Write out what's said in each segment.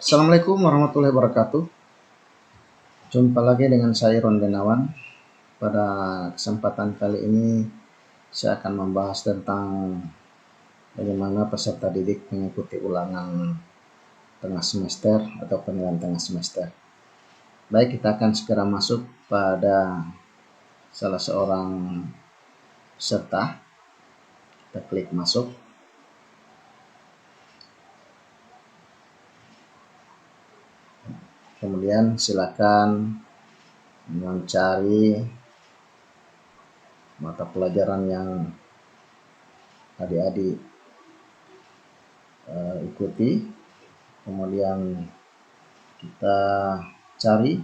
Assalamualaikum warahmatullahi wabarakatuh. Jumpa lagi dengan saya Ron Gunawan. Pada kesempatan kali ini saya akan membahas tentang bagaimana peserta didik mengikuti ulangan tengah semester atau penilaian tengah semester. Baik, kita akan segera masuk pada salah seorang peserta. Kita klik masuk. Kemudian silakan mencari mata pelajaran yang adik-adik ikuti. Kemudian kita cari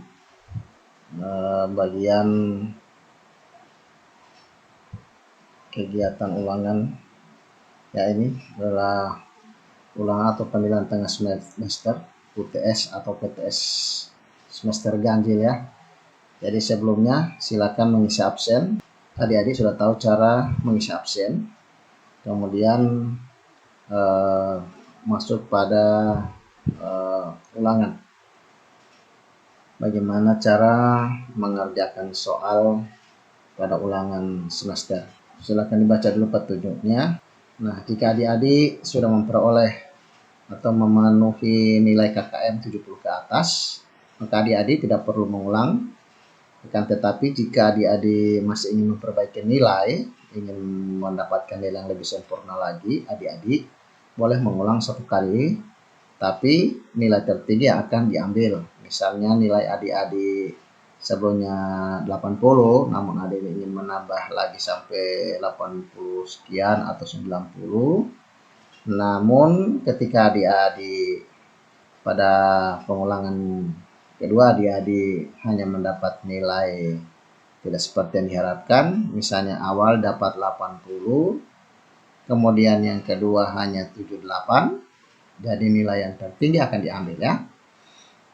bagian kegiatan ulangan, ya ini adalah ulangan atau penilaian tengah semester UTS atau PTS semester ganjil ya. Jadi sebelumnya silakan mengisi absen. Adik-adik sudah tahu cara mengisi absen. Kemudian masuk pada ulangan. Bagaimana cara mengerjakan soal pada ulangan semester. Silakan dibaca dulu petunjuknya. Nah, jika adik-adik sudah memperoleh atau memenuhi nilai KKM 70 ke atas, maka adik-adik tidak perlu mengulang. Akan tetapi jika adik-adik masih ingin memperbaiki nilai, ingin mendapatkan nilai yang lebih sempurna lagi, adik-adik boleh mengulang satu kali, tapi nilai tertinggi akan diambil. Misalnya nilai adik-adik sebelumnya 80, namun adik ingin menambah lagi sampai 80 sekian atau 90. Namun ketika adik-adik pada pengulangan kedua adik-adik hanya mendapat nilai tidak seperti yang diharapkan, misalnya awal dapat 80, kemudian yang kedua hanya 78, jadi nilai yang tertinggi akan diambil ya.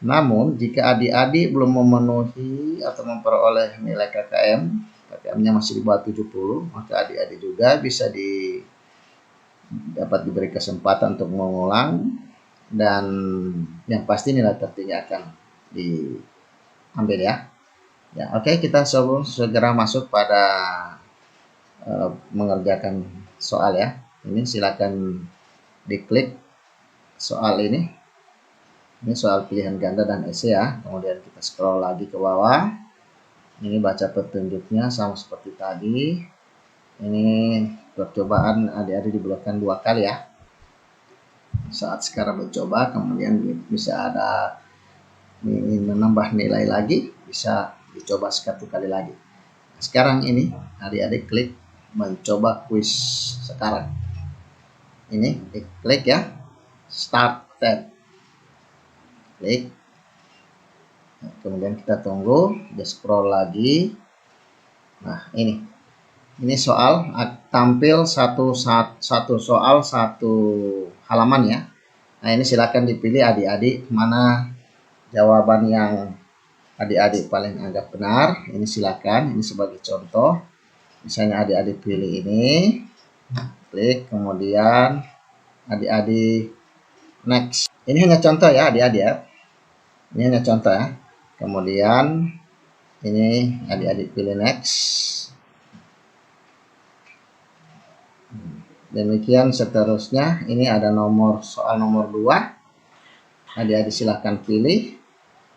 Namun jika adik-adik belum memenuhi atau memperoleh nilai KKM-nya masih di bawah 70, maka adik-adik juga bisa dapat diberi kesempatan untuk mengulang, dan yang pasti nilai tertinggi akan diambil ya. Ya, oke, kita segera masuk pada mengerjakan soal ya. Ini silakan diklik soal ini. Ini soal pilihan ganda dan esai ya. Kemudian kita scroll lagi ke bawah. Ini baca petunjuknya sama seperti tadi. Ini percobaan adik-adik dibolehkan 2 kali ya. Saat sekarang mencoba, kemudian bisa ada ingin menambah nilai lagi, bisa dicoba 1 kali lagi. Sekarang ini adik-adik klik mencoba kuis sekarang. Ini diklik ya, start tab. Klik. Kemudian kita tunggu, dia scroll lagi. Nah, ini soal tampil satu soal 1 halaman ya. Nah, ini silakan dipilih adik-adik mana jawaban yang adik-adik paling anggap benar. Ini silakan, ini sebagai contoh. Misalnya adik-adik pilih ini, klik, kemudian adik-adik next. Ini hanya contoh ya adik-adik ya. Ini hanya contoh ya. Kemudian ini adik-adik pilih next. Demikian seterusnya. Ini ada soal nomor 2. Adik-adik silahkan pilih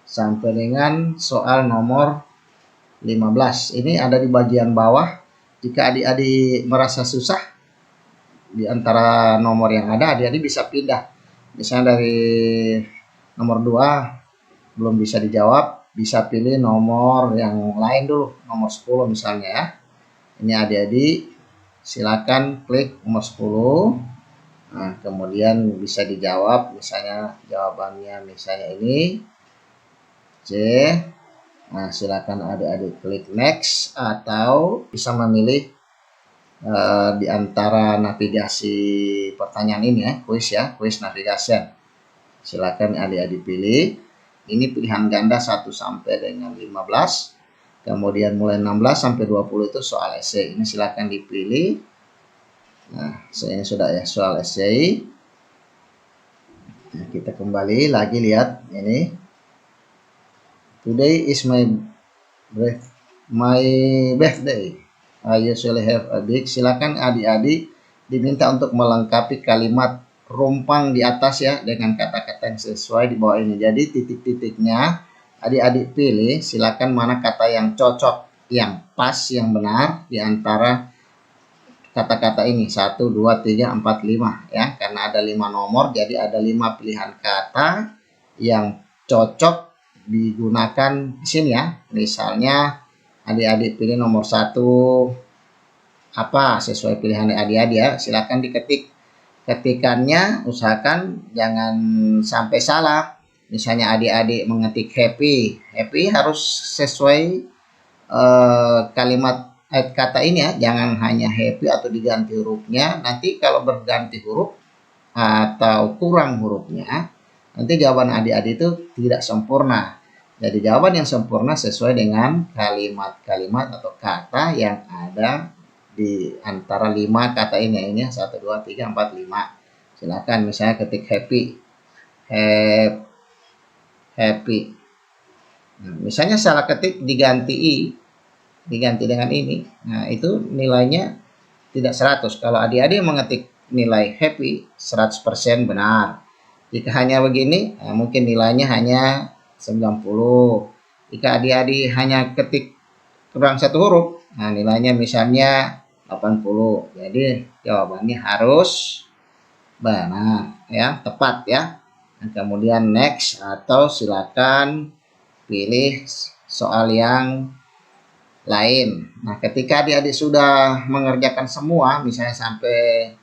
sampai dengan soal nomor 15. Ini ada di bagian bawah. Jika adik-adik merasa susah di antara nomor yang ada, adik-adik bisa pindah. Misalnya dari nomor 2 belum bisa dijawab, bisa pilih nomor yang lain dulu, nomor 10 misalnya ya. Ini adik-adik silakan klik nomor 10. Nah, kemudian bisa dijawab, misalnya jawabannya misalnya ini C. Nah, silakan adik-adik klik next atau bisa memilih di antara navigasi pertanyaan ini ya, kuis navigation. Silakan adik-adik pilih. Ini pilihan ganda 1 sampai dengan 15. Kemudian mulai 16 sampai 20 itu soal esai. Ini silakan dipilih. Nah, ini sudah ya soal esai. Nah, kita kembali lagi lihat ini. Today is my birthday. I usually have a big. Silakan adik-adik diminta untuk melengkapi kalimat rumpang di atas ya dengan kata-kata yang sesuai di bawah ini. Jadi titik-titiknya adik-adik pilih, silakan mana kata yang cocok, yang pas, yang benar di antara kata-kata ini 1, 2, 3, 4, 5 ya, karena ada 5 nomor jadi ada 5 pilihan kata yang cocok digunakan di sini ya. Misalnya adik-adik pilih nomor 1 apa sesuai pilihan adik-adik ya, silakan diketik. Ketikannya usahakan jangan sampai salah. Misalnya adik-adik mengetik happy harus sesuai kalimat kata ini ya, jangan hanya happy atau diganti hurufnya. Nanti kalau berganti huruf atau kurang hurufnya, nanti jawaban adik-adik itu tidak sempurna. Jadi jawaban yang sempurna sesuai dengan kalimat-kalimat atau kata yang ada di antara 5 kata ini 1, 2, 3, 4, 5. Silakan misalnya ketik happy. Nah, misalnya salah ketik diganti dengan ini. Nah, itu nilainya tidak 100. Kalau adik-adik mengetik nilai happy 100% benar. Jika hanya begini, mungkin nilainya hanya 90. Jika adik-adik hanya ketik kurang satu huruf, nah nilainya misalnya 80. Jadi jawabannya harus benar ya, tepat ya. Nah, kemudian next atau silakan pilih soal yang lain. Nah, ketika adik-adik sudah mengerjakan semua, misalnya sampai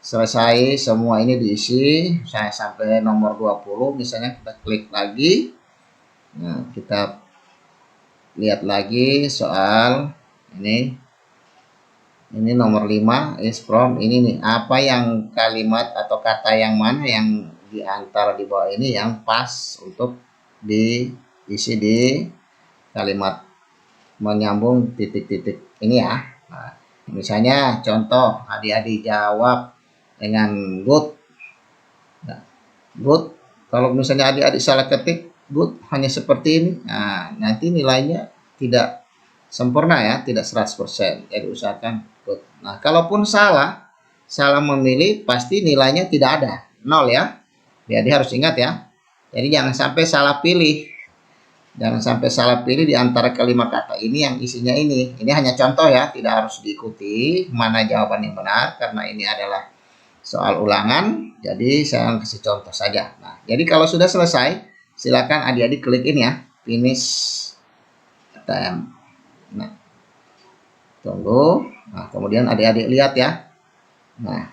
selesai semua ini diisi, misalnya sampai nomor 20, misalnya kita klik lagi. Nah, kita lihat lagi soal ini. Ini nomor 5 is from ini nih. Apa yang kalimat atau kata yang mana yang di antara di bawah ini yang pas untuk diisi di kalimat menyambung titik-titik ini ya. Nah, misalnya contoh adik-adik jawab dengan good. Nah, good. Kalau misalnya adik-adik salah ketik good hanya seperti ini. Nah, nanti nilainya tidak sempurna ya, tidak 100%. Jadi usahakan good. Nah, kalaupun salah memilih pasti nilainya tidak ada, 0 ya. Jadi harus ingat ya. Jadi jangan sampai salah pilih. Jangan sampai salah pilih di antara kalimat kata ini yang isinya ini. Ini hanya contoh ya, tidak harus diikuti mana jawaban yang benar karena ini adalah soal ulangan. Jadi saya kasih contoh saja. Nah, jadi kalau sudah selesai, silakan adik-adik klik ini ya, finish attempt. Nah, tunggu. Nah, kemudian adik-adik lihat ya. Nah,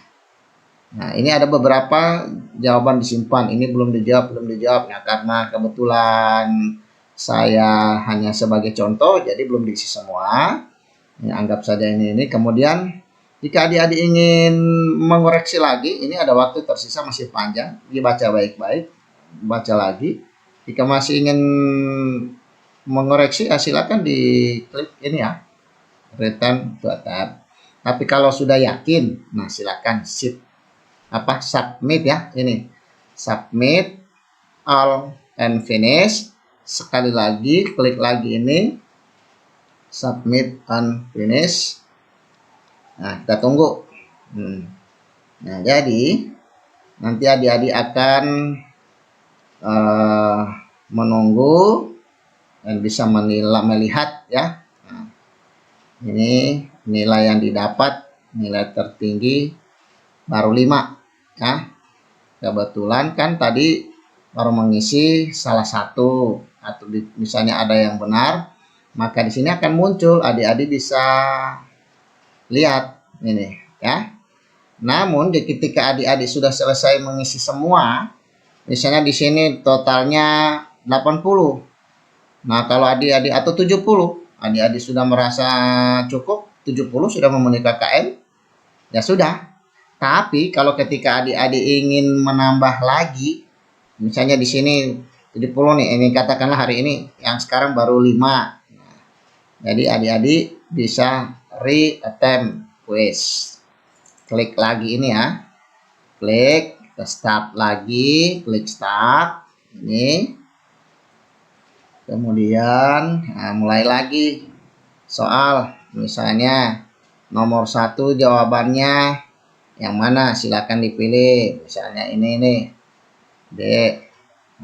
ini ada beberapa jawaban disimpan. Ini belum dijawab ya, karena kebetulan saya hanya sebagai contoh, jadi belum diisi semua. Ini anggap saja ini. Kemudian jika adik-adik ingin mengoreksi lagi, ini ada waktu tersisa masih panjang. Dibaca baik-baik, baca lagi. Jika masih ingin mengoreksi, silakan diklik ini ya, return to tab. Tapi kalau sudah yakin, nah silakan submit ya, ini submit all and finish. Sekali lagi klik lagi ini submit and finish. Nah, kita tunggu. Nah, jadi nanti adik-adik akan menunggu dan bisa melihat ya. Nah, ini nilai yang didapat, nilai tertinggi baru 5 ya. Kebetulan kan tadi baru mengisi salah satu atau misalnya ada yang benar, maka di sini akan muncul, adik-adik bisa lihat ini ya. Namun ketika adik-adik sudah selesai mengisi semua, misalnya di sini totalnya 80. Nah, kalau adik-adik atau 70, adik-adik sudah merasa cukup, 70 sudah memenuhi KKM, ya sudah. Tapi kalau ketika adik-adik ingin menambah lagi, misalnya di sini 70 nih, ini katakanlah hari ini yang sekarang baru 5. Nah, jadi adik-adik bisa re-attempt quiz. Klik lagi ini ya. Klik. Kita start lagi, klik start. Ini. Kemudian mulai lagi soal. Misalnya nomor 1 jawabannya yang mana? Silakan dipilih. Misalnya ini D.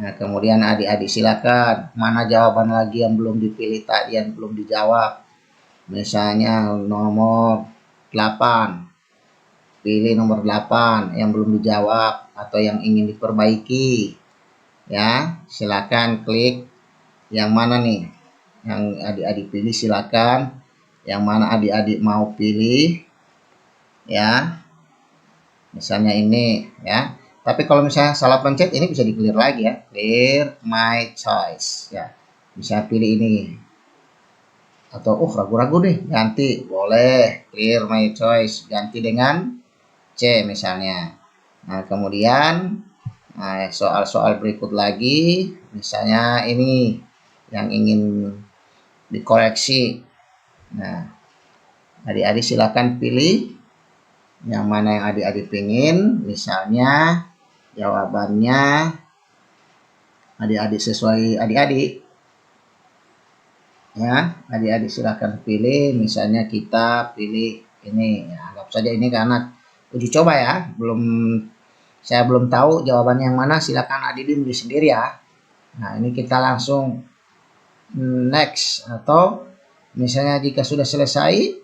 Nah, kemudian adik-adik silakan. Mana jawaban lagi yang belum dipilih tadi, yang belum dijawab? Misalnya nomor 8. Pilih nomor 8 yang belum dijawab atau yang ingin diperbaiki. Ya, silakan klik yang mana nih? Yang adik-adik pilih silakan. Yang mana adik-adik mau pilih? Ya. Misalnya ini ya. Tapi kalau misalnya salah pencet ini bisa di clear lagi ya. Clear my choice ya. Bisa pilih ini. Atau ragu-ragu deh, ganti. Boleh. Clear my choice, ganti dengan C misalnya. Nah, kemudian soal-soal berikut lagi, misalnya ini yang ingin dikoreksi. Nah, adik-adik silakan pilih yang mana yang adik-adik pingin. Misalnya jawabannya adik-adik sesuai adik-adik. Ya, adik-adik silakan pilih. Misalnya kita pilih ini. Ya, anggap saja ini karena uji coba ya, saya belum tahu jawabannya yang mana, silakan adik pilih sendiri ya. Nah, ini kita langsung next, atau misalnya jika sudah selesai,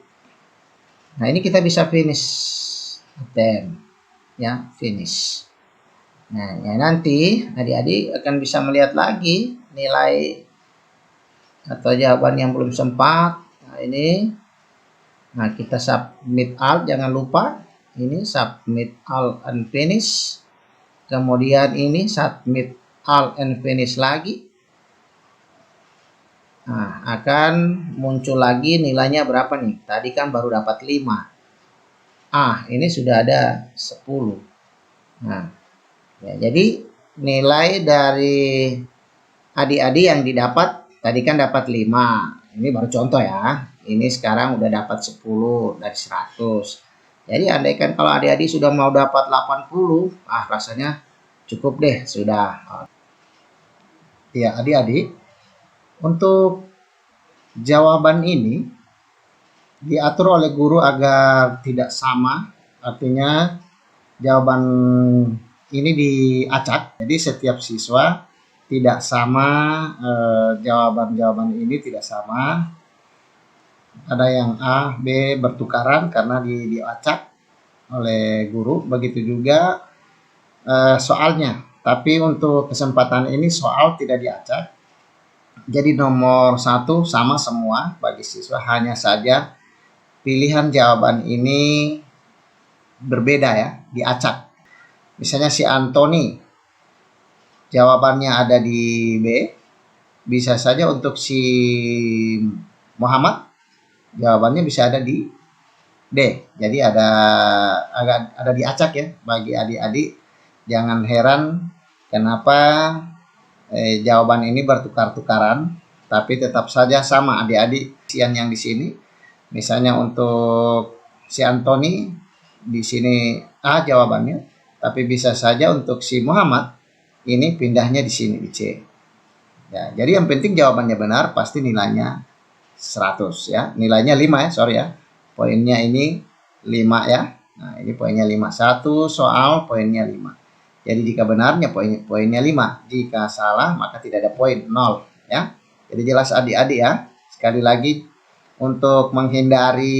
nah ini kita bisa finish attempt ya, finish. Nah, ya nanti adik-adik akan bisa melihat lagi nilai atau jawaban yang belum sempat. Nah, ini kita submit all, jangan lupa. Ini submit all and finish. Kemudian ini submit all and finish lagi. Nah, akan muncul lagi nilainya berapa nih? Tadi kan baru dapat 5. Ini sudah ada 10. Nah, ya, jadi nilai dari adik-adik yang didapat tadi kan dapat 5. Ini baru contoh ya. Ini sekarang udah dapat 10 dari 100. Jadi andaikan kalau adik-adik sudah mau dapat 80, rasanya cukup deh sudah. Ya, adik-adik, untuk jawaban ini diatur oleh guru agar tidak sama. Artinya jawaban ini diacak. Jadi setiap siswa tidak sama, jawaban-jawaban ini tidak sama. Ada yang A, B bertukaran karena diacak oleh guru. Begitu juga soalnya. Tapi untuk kesempatan ini soal tidak diacak. Jadi nomor 1 sama semua bagi siswa, hanya saja pilihan jawaban ini berbeda ya, diacak. Misalnya si Antoni jawabannya ada di B, bisa saja untuk si Muhammad jawabannya bisa ada di D. Jadi ada diacak ya. Bagi adik-adik jangan heran kenapa jawaban ini bertukar-tukaran, tapi tetap saja sama adik-adik yang di sini. Misalnya untuk si Antoni di sini A jawabannya, tapi bisa saja untuk si Muhammad ini pindahnya di sini di C. Ya, jadi yang penting jawabannya benar, pasti nilainya 100 ya. Nilainya 5 ya, sorry ya. Poinnya ini 5 ya. Nah, ini poinnya 5. Satu soal poinnya 5. Jadi jika benarnya poinnya 5. Jika salah maka tidak ada poin, 0 ya. Jadi jelas adik-adik ya. Sekali lagi, untuk menghindari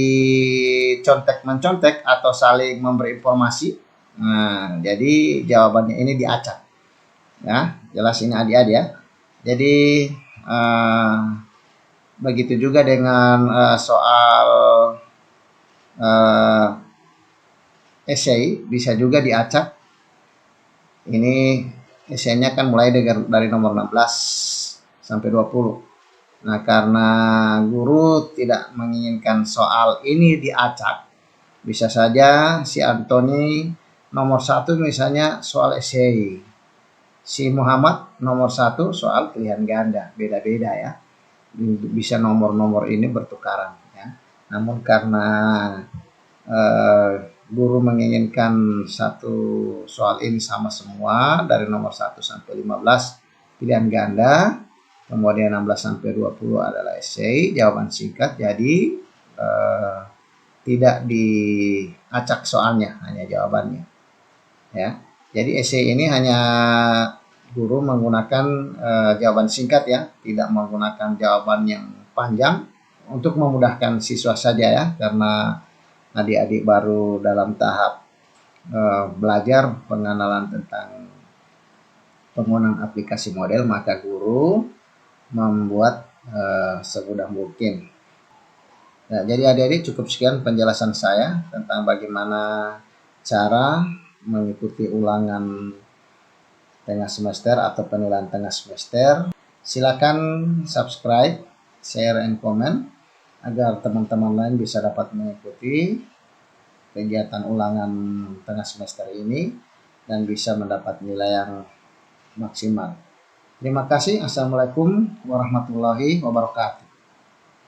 contek-mencontek atau saling memberi informasi, nah, jadi jawabannya ini diacak. Ya, jelas ini adik-adik ya. Jadi begitu juga dengan soal essay bisa juga diacak. Ini essay-nya kan mulai dari nomor 16 sampai 20. Nah, karena guru tidak menginginkan soal ini diacak, bisa saja si Antoni nomor 1 misalnya soal essay, si Muhammad nomor 1 soal pilihan ganda, beda-beda ya. Bisa nomor-nomor ini bertukaran ya. Namun karena guru menginginkan satu soal ini sama semua dari nomor 1 sampai 15 pilihan ganda, kemudian 16 sampai 20 adalah esai, jawaban singkat, jadi tidak diacak soalnya, hanya jawabannya. Ya, jadi esai ini hanya guru menggunakan jawaban singkat ya, tidak menggunakan jawaban yang panjang untuk memudahkan siswa saja ya, karena adik-adik baru dalam tahap belajar pengenalan tentang penggunaan aplikasi model, maka guru membuat semudah mungkin. Nah, jadi adik-adik cukup sekian penjelasan saya tentang bagaimana cara mengikuti ulangan tengah semester atau penilaian tengah semester. Silakan subscribe, share, and comment agar teman-teman lain bisa dapat mengikuti kegiatan ulangan tengah semester ini dan bisa mendapat nilai yang maksimal. Terima kasih. Assalamualaikum warahmatullahi wabarakatuh.